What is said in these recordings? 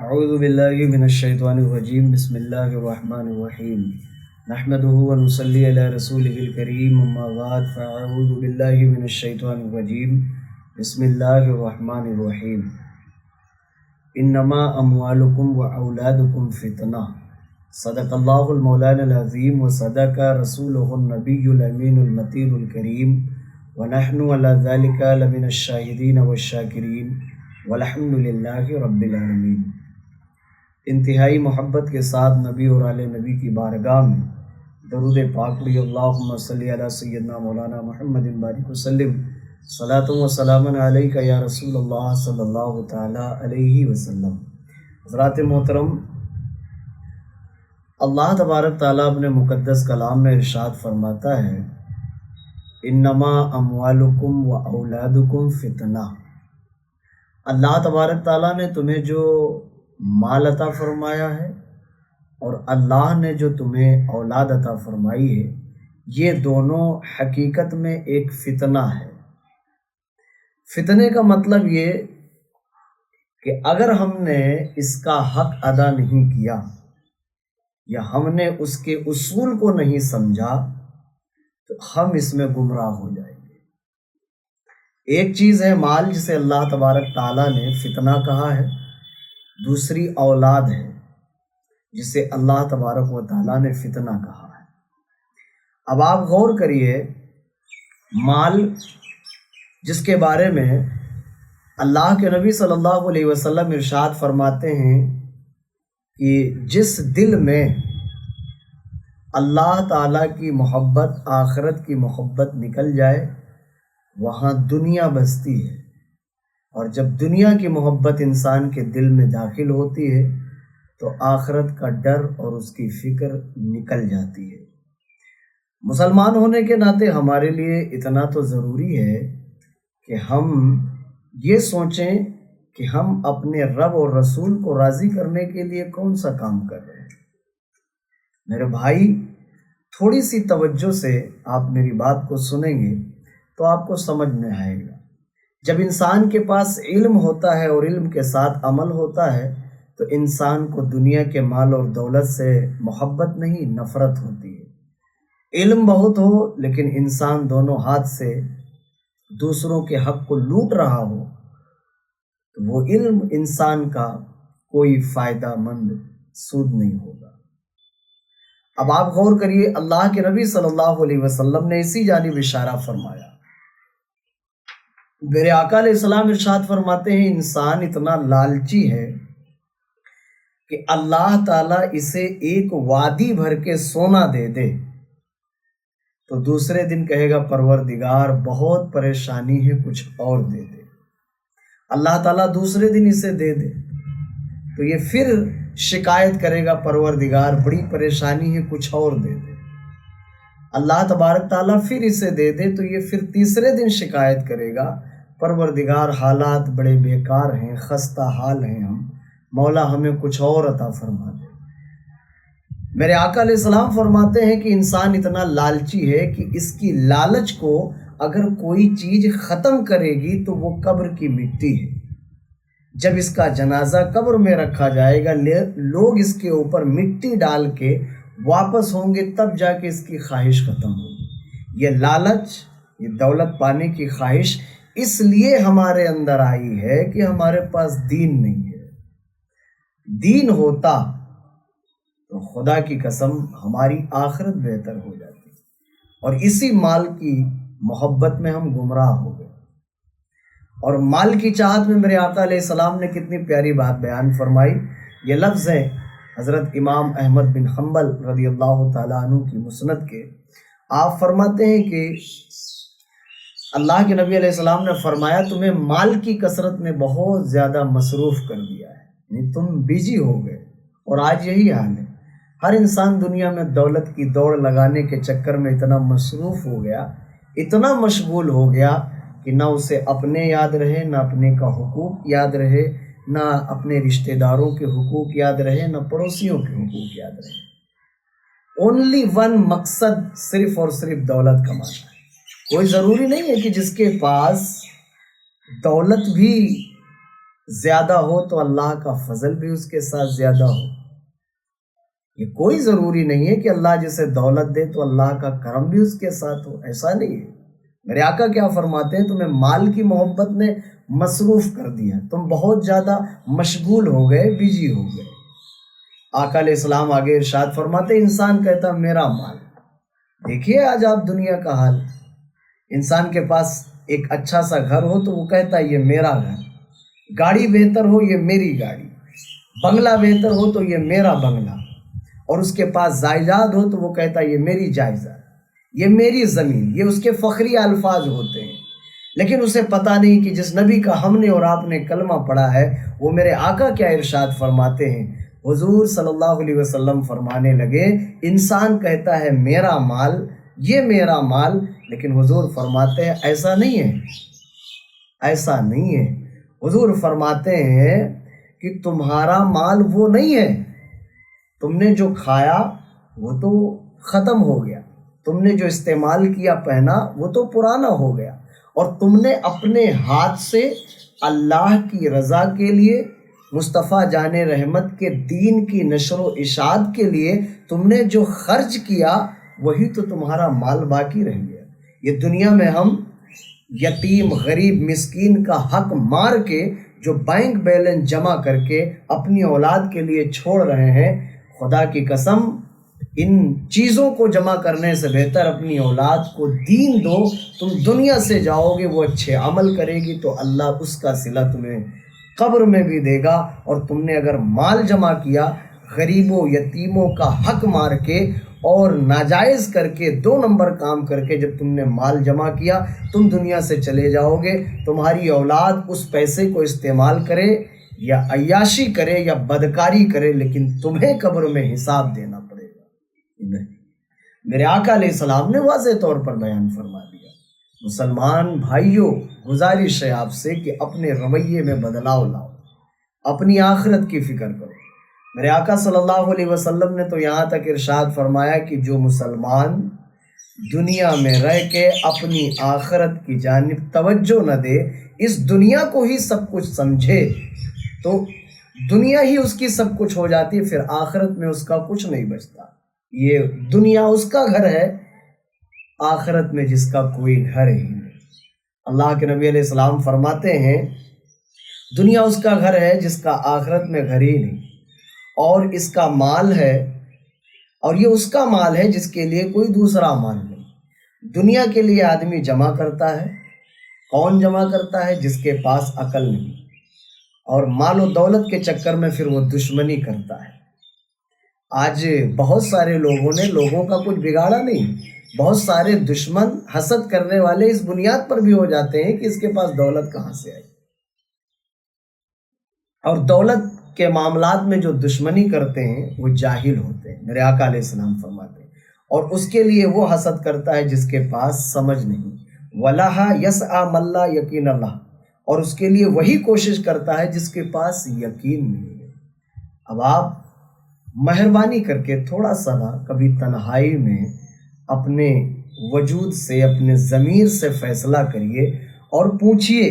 اعوذ باللہ من الشیطان الرجیم بسم اللہ الرحمن الرحیم نحمده ونصلی علی رسولہ الکریم اما بعد فاعوذ باللہ من الشیطان الرجیم بسم اللہ الرحمن الرحیم انما اموالکم واولادکم فتنہ صدق اللہ المولانا العظیم وصدق رسولہ النبی الامین المتین الکریم ونحن علی ذلک لمن الشاہدین والشاکرین والحمد للہ رب العالمین۔ انتہائی محبت کے ساتھ نبی اور آل نبی کی بارگاہ میں درود پاک پڑھی۔ اللہم صلی علی سیدنا مولانا محمد بارک وسلم صلاۃ و سلام علیک یا رسول اللہ صلی اللہ تعالی علیہ وسلم۔ حضرات محترم، اللہ تبارک تعالیٰ اپنے مقدس کلام میں ارشاد فرماتا ہے انما اموالکم و اولادکم فتنہ۔ اللہ تبارک تعالیٰ نے تمہیں جو مال عطا فرمایا ہے اور اللہ نے جو تمہیں اولاد عطا فرمائی ہے، یہ دونوں حقیقت میں ایک فتنہ ہے۔ فتنے کا مطلب یہ کہ اگر ہم نے اس کا حق ادا نہیں کیا یا ہم نے اس کے اصول کو نہیں سمجھا تو ہم اس میں گمراہ ہو جائیں گے۔ ایک چیز ہے مال، جسے اللہ تبارک تعالیٰ نے فتنہ کہا ہے، دوسری اولاد ہے جسے اللہ تبارک و تعالیٰ نے فتنہ کہا ہے۔ اب آپ غور کریے، مال جس کے بارے میں اللہ کے نبی صلی اللہ علیہ وسلم ارشاد فرماتے ہیں کہ جس دل میں اللہ تعالیٰ کی محبت، آخرت کی محبت نکل جائے وہاں دنیا بستی ہے، اور جب دنیا کی محبت انسان کے دل میں داخل ہوتی ہے تو آخرت کا ڈر اور اس کی فکر نکل جاتی ہے۔ مسلمان ہونے کے ناطے ہمارے لیے اتنا تو ضروری ہے کہ ہم یہ سوچیں کہ ہم اپنے رب اور رسول کو راضی کرنے کے لیے کون سا کام کر رہے ہیں۔ میرے بھائی، تھوڑی سی توجہ سے آپ میری بات کو سنیں گے تو آپ کو سمجھ میں آئے گا۔ جب انسان کے پاس علم ہوتا ہے اور علم کے ساتھ عمل ہوتا ہے تو انسان کو دنیا کے مال اور دولت سے محبت نہیں، نفرت ہوتی ہے۔ علم بہت ہو لیکن انسان دونوں ہاتھ سے دوسروں کے حق کو لوٹ رہا ہو تو وہ علم انسان کا کوئی فائدہ مند سود نہیں ہوگا۔ اب آپ غور کریے، اللہ کے نبی صلی اللہ علیہ وسلم نے اسی جانب اشارہ فرمایا۔ میرے آقا علیہ السلام ارشاد فرماتے ہیں انسان اتنا لالچی ہے کہ اللہ تعالیٰ اسے ایک وادی بھر کے سونا دے دے تو دوسرے دن کہے گا پروردگار بہت پریشانی ہے، کچھ اور دے دے۔ اللہ تعالیٰ دوسرے دن اسے دے دے تو یہ پھر شکایت کرے گا پروردگار بڑی پریشانی ہے، کچھ اور دے دے۔ اللہ تبارک تعالیٰ پھر اسے دے دے تو یہ پھر تیسرے دن شکایت کرے گا پروردگار حالات بڑے بیکار ہیں، خستہ حال ہیں ہم، مولا ہمیں کچھ اور عطا فرما دے۔ میرے آقا علیہ السلام فرماتے ہیں کہ انسان اتنا لالچی ہے کہ اس کی لالچ کو اگر کوئی چیز ختم کرے گی تو وہ قبر کی مٹی ہے۔ جب اس کا جنازہ قبر میں رکھا جائے گا، لوگ اس کے اوپر مٹی ڈال کے واپس ہوں گے، تب جا کے اس کی خواہش ختم ہوگی۔ یہ لالچ، یہ دولت پانے کی خواہش اس لیے ہمارے اندر آئی ہے کہ ہمارے پاس دین نہیں ہے۔ دین ہوتا تو خدا کی قسم ہماری آخرت بہتر ہو جاتی، اور اسی مال کی محبت میں ہم گمراہ ہو گئے۔ اور مال کی چاہت میں میرے آقا علیہ السلام نے کتنی پیاری بات بیان فرمائی۔ یہ لفظ ہے حضرت امام احمد بن حنبل رضی اللہ تعالیٰ عنہ کی مسند کے۔ آپ فرماتے ہیں کہ اللہ کے نبی علیہ السلام نے فرمایا تمہیں مال کی کثرت میں بہت زیادہ مصروف کر دیا ہے، یعنی تم بزی ہو گئے، اور آج یہی حال ہے۔ ہر انسان دنیا میں دولت کی دوڑ لگانے کے چکر میں اتنا مصروف ہو گیا، اتنا مشغول ہو گیا کہ نہ اسے اپنے یاد رہے، نہ اپنے کا حقوق یاد رہے، نہ اپنے رشتہ داروں کے حقوق یاد رہے، نہ پڑوسیوں کے حقوق یاد رہے۔ اونلی ون مقصد صرف اور صرف دولت کمانا ہے۔ کوئی ضروری نہیں ہے کہ جس کے پاس دولت بھی زیادہ ہو تو اللہ کا فضل بھی اس کے ساتھ زیادہ ہو۔ یہ کوئی ضروری نہیں ہے کہ اللہ جسے دولت دے تو اللہ کا کرم بھی اس کے ساتھ ہو، ایسا نہیں ہے۔ میرے آقا کیا فرماتے ہیں، تمہیں مال کی محبت نے مصروف کر دیا، تم بہت زیادہ مشغول ہو گئے، بزی ہو گئے۔ آقا علیہ السلام آگے ارشاد فرماتے ہیں، انسان کہتا میرا مال۔ دیکھیے آج آپ دنیا کا حال، انسان کے پاس ایک اچھا سا گھر ہو تو وہ کہتا ہے یہ میرا گھر، گاڑی بہتر ہو یہ میری گاڑی، بنگلہ بہتر ہو تو یہ میرا بنگلہ، اور اس کے پاس جائیداد ہو تو وہ کہتا ہے یہ میری جائیداد، یہ میری زمین۔ یہ اس کے فخری الفاظ ہوتے ہیں، لیکن اسے پتہ نہیں کہ جس نبی کا ہم نے اور آپ نے کلمہ پڑھا ہے وہ میرے آقا کیا ارشاد فرماتے ہیں۔ حضور صلی اللہ علیہ وسلم فرمانے لگے، انسان کہتا ہے میرا مال، یہ میرا مال، لیکن حضور فرماتے ہیں ایسا نہیں ہے، ایسا نہیں ہے۔ حضور فرماتے ہیں کہ تمہارا مال وہ نہیں ہے، تم نے جو کھایا وہ تو ختم ہو گیا، تم نے جو استعمال کیا پہنا وہ تو پرانا ہو گیا، اور تم نے اپنے ہاتھ سے اللہ کی رضا کے لیے، مصطفیٰ جان رحمت کے دین کی نشر و اشاعت کے لیے تم نے جو خرچ کیا وہی تو تمہارا مال باقی رہ گیا۔ یہ دنیا میں ہم یتیم، غریب، مسکین کا حق مار کے جو بینک بیلنس جمع کر کے اپنی اولاد کے لیے چھوڑ رہے ہیں، خدا کی قسم ان چیزوں کو جمع کرنے سے بہتر اپنی اولاد کو دین دو۔ تم دنیا سے جاؤ گے، وہ اچھے عمل کرے گی تو اللہ اس کا صلہ تمہیں قبر میں بھی دے گا، اور تم نے اگر مال جمع کیا غریبوں یتیموں کا حق مار کے اور ناجائز کر کے، 2 نمبر کام کر کے جب تم نے مال جمع کیا، تم دنیا سے چلے جاؤ گے، تمہاری اولاد اس پیسے کو استعمال کرے یا عیاشی کرے یا بدکاری کرے، لیکن تمہیں قبر میں حساب دینا پڑے گا۔ نہیں، میرے آقا علیہ السلام نے واضح طور پر بیان فرما دیا۔ مسلمان بھائیوں، گزارش ہے آپ سے کہ اپنے رویے میں بدلاؤ لاؤ، اپنی آخرت کی فکر کرو۔ میرے آقا صلی اللہ علیہ وسلم نے تو یہاں تک ارشاد فرمایا کہ جو مسلمان دنیا میں رہ کے اپنی آخرت کی جانب توجہ نہ دے، اس دنیا کو ہی سب کچھ سمجھے تو دنیا ہی اس کی سب کچھ ہو جاتی ہے، پھر آخرت میں اس کا کچھ نہیں بچتا۔ یہ دنیا اس کا گھر ہے، آخرت میں جس کا کوئی گھر ہی نہیں۔ اللہ کے نبی علیہ السلام فرماتے ہیں دنیا اس کا گھر ہے جس کا آخرت میں گھر ہی نہیں، اور اس کا مال ہے، اور یہ اس کا مال ہے جس کے لیے کوئی دوسرا مال نہیں۔ دنیا کے لیے آدمی جمع کرتا ہے، کون جمع کرتا ہے؟ جس کے پاس عقل نہیں، اور مال و دولت کے چکر میں پھر وہ دشمنی کرتا ہے۔ آج بہت سارے لوگوں نے لوگوں کا کچھ بگاڑا نہیں، بہت سارے دشمن حسد کرنے والے اس بنیاد پر بھی ہو جاتے ہیں کہ اس کے پاس دولت کہاں سے آئی، اور دولت کے معاملات میں جو دشمنی کرتے ہیں وہ جاہل ہوتے ہیں، میرے آقا علیہ السلام فرماتے ہیں، اور اس کے لیے وہ حسد کرتا ہے جس کے پاس سمجھ نہیں۔ وَلَهَا يَسْعَى مَن لَا يَقِينَ لَهُ، اور اس کے لیے وہی کوشش کرتا ہے جس کے پاس یقین نہیں ہے۔ اب آپ مہربانی کر کے تھوڑا سا نا کبھی تنہائی میں اپنے وجود سے، اپنے ضمیر سے فیصلہ کریے اور پوچھئے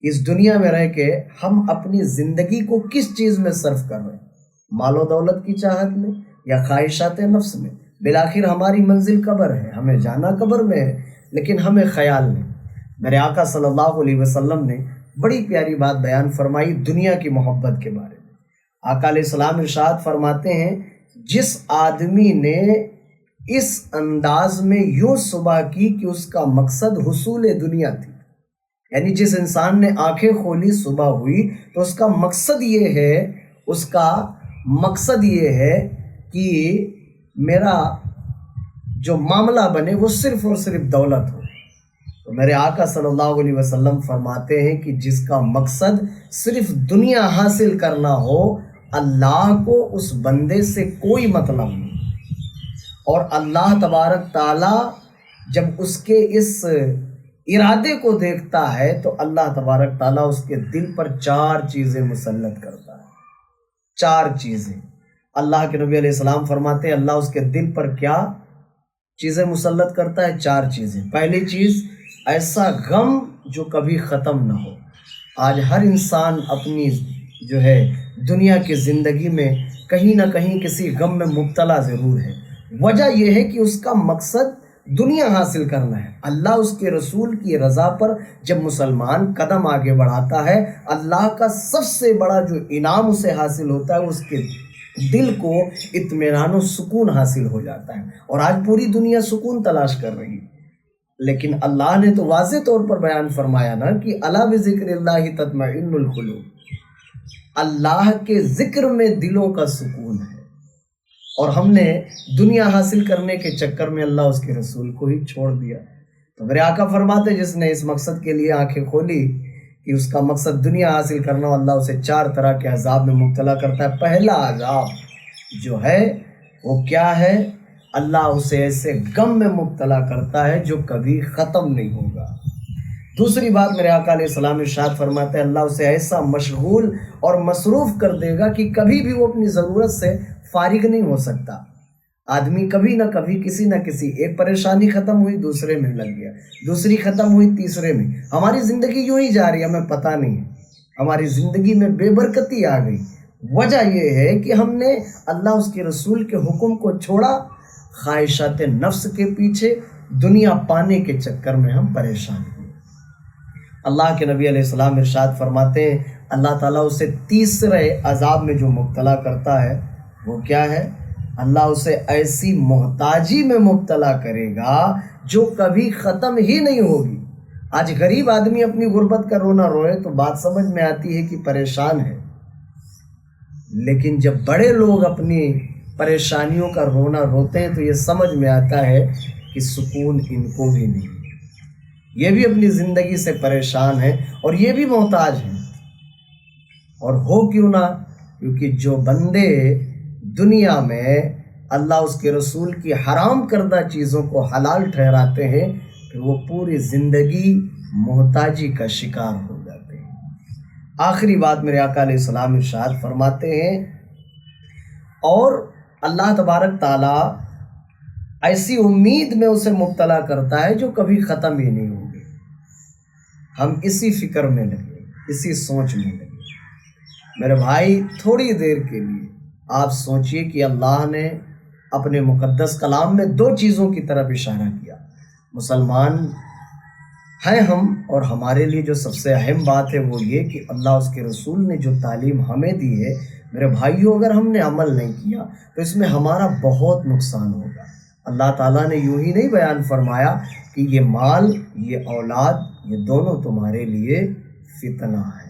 اس دنیا میں رہ کے ہم اپنی زندگی کو کس چیز میں صرف کر رہے ہیں؟ مال و دولت کی چاہت میں یا خواہشات نفس میں؟ بالآخر ہماری منزل قبر ہے، ہمیں جانا قبر میں ہے، لیکن ہمیں خیال نہیں۔ میرے آقا صلی اللہ علیہ وسلم نے بڑی پیاری بات بیان فرمائی دنیا کی محبت کے بارے میں۔ آقا علیہ السلام ارشاد فرماتے ہیں جس آدمی نے اس انداز میں یوں صبح کی کہ اس کا مقصد حصول دنیا تھی، یعنی جس انسان نے آنکھیں کھولی صبح ہوئی تو اس کا مقصد یہ ہے، اس کا مقصد یہ ہے کہ میرا جو معاملہ بنے وہ صرف اور صرف دولت ہو، تو میرے آقا صلی اللہ علیہ وسلم فرماتے ہیں کہ جس کا مقصد صرف دنیا حاصل کرنا ہو، اللہ کو اس بندے سے کوئی مطلب نہیں، اور اللہ تبارک تعالیٰ جب اس کے اس ارادے کو دیکھتا ہے تو اللہ تبارک تعالیٰ اس کے دل پر 4 چیزیں مسلط کرتا ہے۔ 4 چیزیں اللہ کے نبی علیہ السلام فرماتے ہیں اللہ اس کے دل پر کیا چیزیں مسلط کرتا ہے؟ 4 چیزیں۔ پہلی چیز، ایسا غم جو کبھی ختم نہ ہو، آج ہر انسان اپنی جو ہے دنیا کی زندگی میں کہیں نہ کہیں کسی غم میں مبتلا ضرور ہے۔ وجہ یہ ہے کہ اس کا مقصد دنیا حاصل کرنا ہے۔ اللہ اس کے رسول کی رضا پر جب مسلمان قدم آگے بڑھاتا ہے، اللہ کا سب سے بڑا جو انعام اسے حاصل ہوتا ہے، اس کے دل کو اطمینان و سکون حاصل ہو جاتا ہے۔ اور آج پوری دنیا سکون تلاش کر رہی ہے، لیکن اللہ نے تو واضح طور پر بیان فرمایا نا کہ الا بذکر اللہ تطمئن القلوب، اللہ کے ذکر میں دلوں کا سکون ہے۔ اور ہم نے دنیا حاصل کرنے کے چکر میں اللہ اس کے رسول کو ہی چھوڑ دیا۔ تو میرے آقا فرماتے جس نے اس مقصد کے لیے آنکھیں کھولی کہ اس کا مقصد دنیا حاصل کرنا، اللہ اسے 4 طرح کے عذاب میں مبتلا کرتا ہے۔ پہلا عذاب جو ہے وہ کیا ہے؟ اللہ اسے ایسے غم میں مبتلا کرتا ہے جو کبھی ختم نہیں ہوگا۔ دوسری بات میرے آقا علیہ السلام ارشاد فرماتے ہیں، اللہ اسے ایسا مشغول اور مصروف کر دے گا کہ کبھی بھی وہ اپنی ضرورت سے فارغ نہیں ہو سکتا۔ آدمی کبھی نہ کبھی کسی نہ کسی ایک پریشانی ختم ہوئی دوسرے میں لگ گیا، دوسری ختم ہوئی تیسرے میں۔ ہماری زندگی یوں ہی جا رہی ہے، ہمیں پتہ نہیں ہے۔ ہماری زندگی میں بے برکتی آ گئی۔ وجہ یہ ہے کہ ہم نے اللہ اس کے رسول کے حکم کو چھوڑا، خواہشات نفس کے پیچھے دنیا پانے کے چکر میں ہم پریشان ہوئے۔ اللہ کے نبی علیہ السلام ارشاد فرماتے ہیں، اللہ تعالیٰ اسے تیسرے عذاب میں جو مبتلا کرتا ہے وہ کیا ہے؟ اللہ اسے ایسی محتاجی میں مبتلا کرے گا جو کبھی ختم ہی نہیں ہوگی۔ آج غریب آدمی اپنی غربت کا رونا روئے تو بات سمجھ میں آتی ہے کہ پریشان ہے، لیکن جب بڑے لوگ اپنی پریشانیوں کا رونا روتے ہیں تو یہ سمجھ میں آتا ہے کہ سکون ان کو بھی نہیں، یہ بھی اپنی زندگی سے پریشان ہیں اور یہ بھی محتاج ہیں۔ اور ہو کیوں نہ، کیونکہ جو بندے دنیا میں اللہ اس کے رسول کی حرام کردہ چیزوں کو حلال ٹھہراتے ہیں، پھر وہ پوری زندگی محتاجی کا شکار ہو جاتے ہیں۔ آخری بات میرے آقا علیہ السلام ارشاد فرماتے ہیں، اور اللہ تبارک تعالیٰ ایسی امید میں اسے مبتلا کرتا ہے جو کبھی ختم ہی نہیں ہوگی۔ ہم اسی فکر میں لگے، اسی سوچ میں لگے۔ میرے بھائی، تھوڑی دیر کے لیے آپ سوچئے کہ اللہ نے اپنے مقدس کلام میں 2 چیزوں کی طرف اشارہ کیا۔ مسلمان ہیں ہم، اور ہمارے لیے جو سب سے اہم بات ہے وہ یہ کہ اللہ اس کے رسول نے جو تعلیم ہمیں دی ہے، میرے بھائیوں، اگر ہم نے عمل نہیں کیا تو اس میں ہمارا بہت نقصان ہوگا۔ اللہ تعالیٰ نے یوں ہی نہیں بیان فرمایا کہ یہ مال، یہ اولاد، یہ دونوں تمہارے لیے فتنہ ہے۔